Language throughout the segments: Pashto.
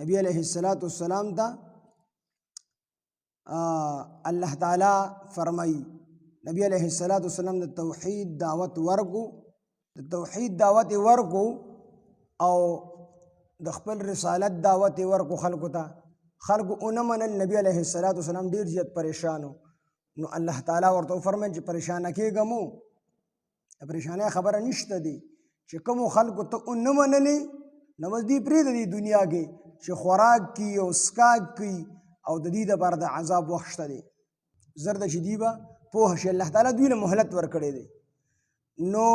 نبی علیہ السلام ته الله تعالی فرمایي نبی علیہ السلام د توحید دعوت ورکو او د خپل رسالت دعوت ورکو خلکو ته خلکو اونه منل نبی علیہ السلام ډیر زیات پریشانو نو الله تعالی ورته فرمایي چې پریشانه کېږمو پریشانه خبره نشته دی چې کوم خلکو ته اونه منلې نو دې پرې د دنیا کې چې خوراک کی او اسکاک کی او د دې لپاره د عذاب وخت شته دی زرد چې دی به پوه شي الله تعالی دوی له مهلت ورکړی دی نو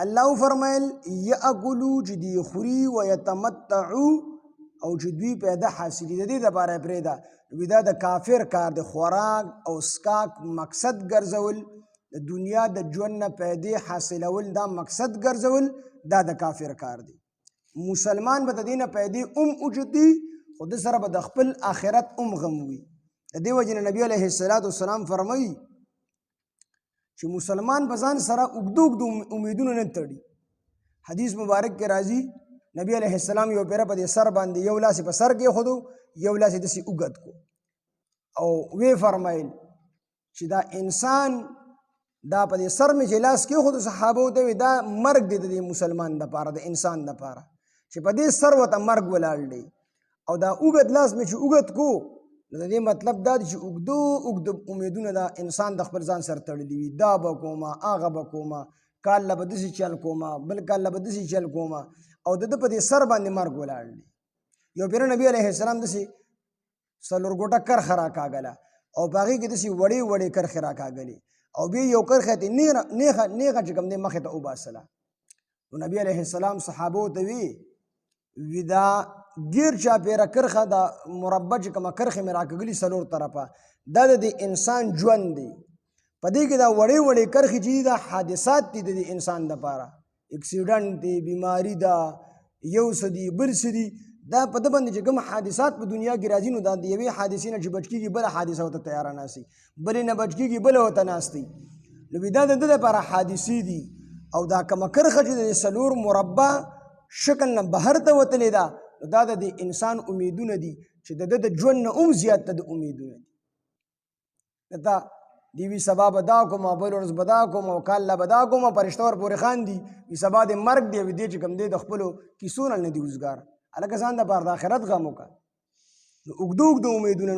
الله فرمایل یاکلوا چې دی خوري و یتمتعوا او چې دوی پیدا حاصلې د دې لپاره پرېږده دا د کافر کار د خوراک او اسکاک مقصد ګرځول د دنیا د ژوند نه پیدې حاصلول دا مقصد ګرځول دا د کافر کار دی مسلمان به د دې نه پیدې اوچتي خو د سره به د خپل آخرت غم وي د دې وجې نه نبي علیه السلام فرمایي چې مسلمان په ځان سره اوږده امیدونه نه تړي حدیث مبارک کې راځي نبی علیہ السلام یو پیره په دې سر باندې یو لاس په سر کې خودو یو لاس داسې اوږد کو او وی فرمایل چې دا انسان دا په دې سر مې چې لاس کې خودو صحابه ته وی دا مرګ دی د مسلمان دپاره د انسان دپاره چې په دې سر ورته مرګ ولاړ دی او دا اوږد لاس مې چې اوږد کو نو د دې مطلب دا دی چې اوږده امیدونه دا انسان د خپل ځان سره تړلي وي دا به کومه هغه به کومه کال له به داسې چل کومه بل کال له به داسې چل کومه او د ده په دې سر باندې مرګ ولاړ دی یو پیره نبی علیه السلام داسې څلور ګوټه کرښه راکاږله او په هغې کې داسې وړې کرښې راکاږلې او بیا یو کرښه یې نیغه چې کوم دی مخې ته وباسله نو نبی علیه السلام صحابو ته وی دا ګیر چاپېره کرښه دا مربع چې کومه کرښې مې راکاږلي څلور طرفه دا د انسان ژوند دی په دې کې دا وړې کرښې چې دي دا حادثات دي د انسان دپاره اکسیډنټ دی بیماری ده یو څه دي بل څه دي دا په ده باندې چې کوم حادثات په دنیا کې راځي نو دا د یوې حادثې نه چې بچ کېږي بله حادثه ورته تیاره ناستي بلې نه بچ کېږي بله ورته ناستي نو دا د ده دپاره حادثې دي او دا کومه کرښه چې د څلور مربع شکل نه بهر ته وتلې ده نو دا د انسان امیدونه دي چې د ده د ژوند نه زیات ته د امیدونه دي دا دیوی سبا به دا کوم بل ورځ به دا کوم او کال له به دا کوم فرشته ورپورې خاندي وي سبا د مرګ دی وي دی چې کوم دی د خپلو کیسو نه نه دي وزګار هلکه ځان دپاره د آخرت غم وکړه نو اوږده امیدونه